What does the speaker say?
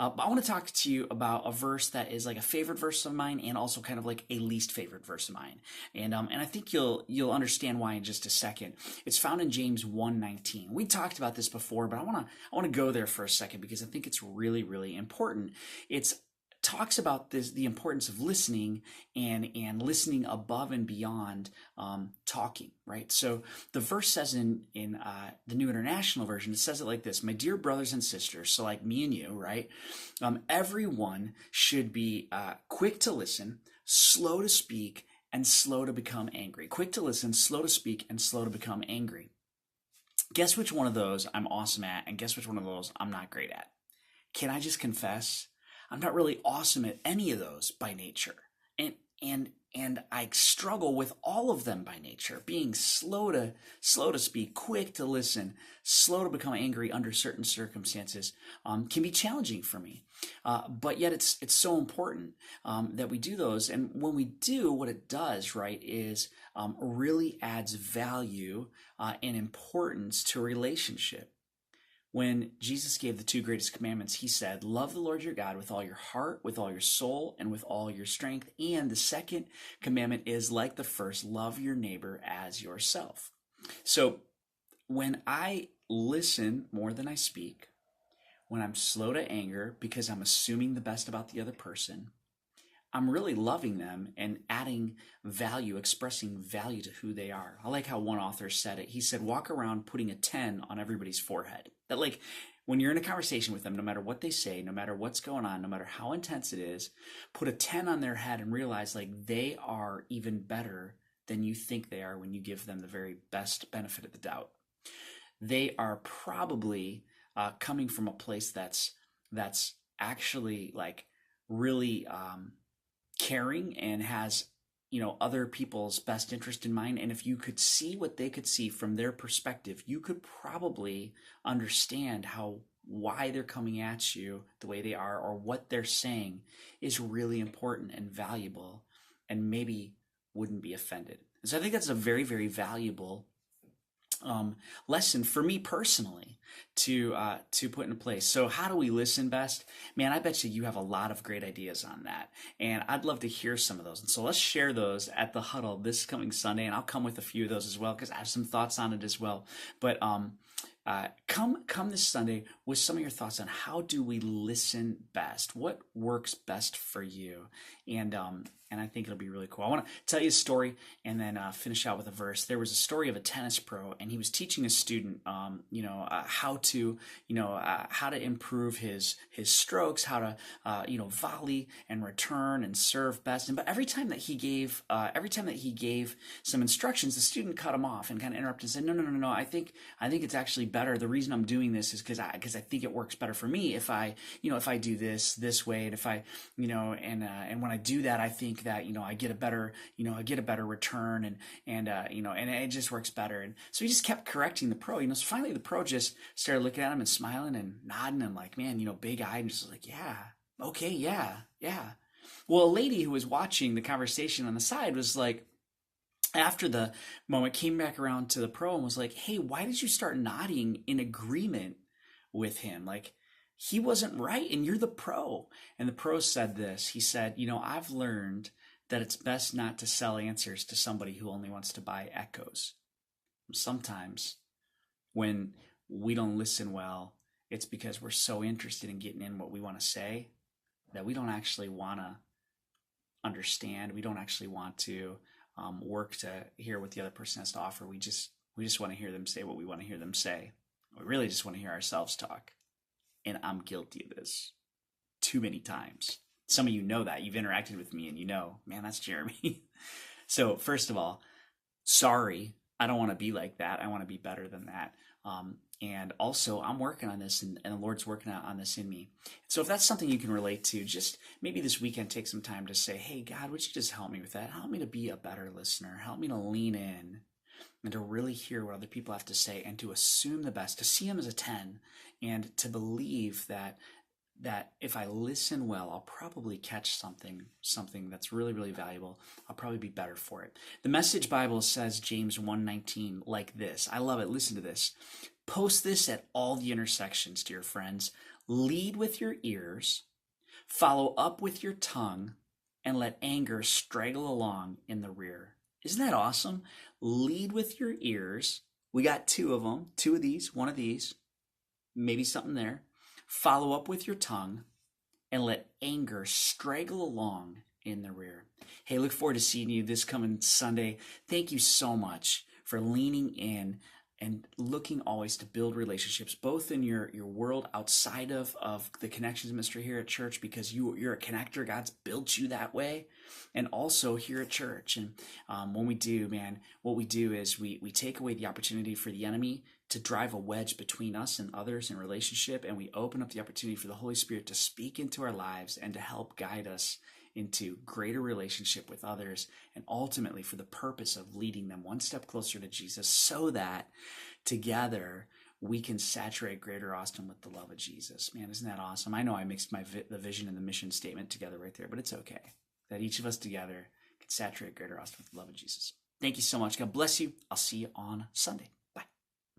But I want to talk to you about a verse that is like a favorite verse of mine, and also kind of like a least favorite verse of mine. And I think you'll understand why in just a second. It's found in James 1:19. We talked about this before, but I want to go there for a second because I think it's really, really important. It's talks about the importance of listening, and listening above and beyond talking, right? So the verse says in the New International Version, it says it like this: "My dear brothers and sisters," so like me and you, right? Everyone should be quick to listen, slow to speak, and slow to become angry. Quick to listen, slow to speak, and slow to become angry. Guess which one of those I'm awesome at, and guess which one of those I'm not great at? Can I just confess? I'm not really awesome at any of those by nature. And and I struggle with all of them by nature. Being slow to speak, quick to listen, slow to become angry under certain circumstances can be challenging for me. But yet it's so important that we do those. And when we do, what it does, right, is really adds value and importance to a relationship. When Jesus gave the two greatest commandments, he said, "Love the Lord your God with all your heart, with all your soul, and with all your strength." And the second commandment is like the first: love your neighbor as yourself. So when I listen more than I speak, when I'm slow to anger because I'm assuming the best about the other person, I'm really loving them and adding value, expressing value to who they are. I like how one author said it. He said, walk around putting a 10 on everybody's forehead. That, like, when you're in a conversation with them, no matter what they say, no matter what's going on, no matter how intense it is, put a 10 on their head and realize like they are even better than you think they are when you give them the very best benefit of the doubt. They are probably coming from a place that's actually like really caring and has other people's best interest in mind. And if you could see what they could see from their perspective, you could probably understand how why they're coming at you the way they are, or what they're saying is really important and valuable, and maybe wouldn't be offended. So I think that's a very, very valuable lesson for me personally to put into place. So how do we listen best? Man, I bet you have a lot of great ideas on that, and I'd love to hear some of those. And so let's share those at the huddle this coming Sunday, and I'll come with a few of those as well because I have some thoughts on it as well. But come this Sunday with some of your thoughts on how do we listen best? What works best for you? And I think it'll be really cool. I want to tell you a story and then finish out with a verse. There was a story of a tennis pro, and he was teaching a student, how to improve his strokes, how to, volley and return and serve best. But every time that he gave some instructions, the student cut him off and kind of interrupted and said, no. I think it's actually better. The reason I'm doing this is because I think it works better for me if I do this way, and if I, and when I do that, I think that I get a better return, and it just works better. And so he just kept correcting the pro. So finally the pro just started looking at him and smiling and nodding and like, man, big eyed, and just like, yeah, okay, yeah. Well, a lady who was watching the conversation on the side was like, after the moment, came back around to the pro and was like, hey, why did you start nodding in agreement with him? Like, he wasn't right, and you're the pro. And the pro said this. He said, I've learned that it's best not to sell answers to somebody who only wants to buy echoes. Sometimes when we don't listen well, it's because we're so interested in getting in what we want to say that we don't actually want to understand. We don't actually want to work to hear what the other person has to offer. We just want to hear them say what we want to hear them say. We really just want to hear ourselves talk. And I'm guilty of this too many times. Some of you know that. You've interacted with me and man, that's Jeremy. So first of all, sorry. I don't want to be like that. I want to be better than that. And also, I'm working on this, and the Lord's working on this in me. So if that's something you can relate to, just maybe this weekend take some time to say, hey, God, would you just help me with that? Help me to be a better listener. Help me to lean in and to really hear what other people have to say, and to assume the best, to see them as a 10, and to believe that if I listen well, I'll probably catch something that's really, really valuable. I'll probably be better for it. The Message Bible says James 1:19 like this. I love it. Listen to this. Post this at all the intersections, dear friends. Lead with your ears, follow up with your tongue, and let anger straggle along in the rear. Isn't that awesome? Lead with your ears. We got two of them, two of these, one of these, maybe something there. Follow up with your tongue, and let anger straggle along in the rear. Hey, look forward to seeing you this coming Sunday. Thank you so much for leaning in and looking always to build relationships, both in your world outside of the Connections Ministry here at church, because you're a connector. God's built you that way, and also here at church. And when we do, man, what we do is we take away the opportunity for the enemy to drive a wedge between us and others in relationship, and we open up the opportunity for the Holy Spirit to speak into our lives and to help guide us into greater relationship with others, and ultimately for the purpose of leading them one step closer to Jesus, so that together we can saturate Greater Austin with the love of Jesus. Man, isn't that awesome? I know I mixed the vision and the mission statement together right there, but it's okay. That each of us together can saturate Greater Austin with the love of Jesus. Thank you so much. God bless you. I'll see you on Sunday.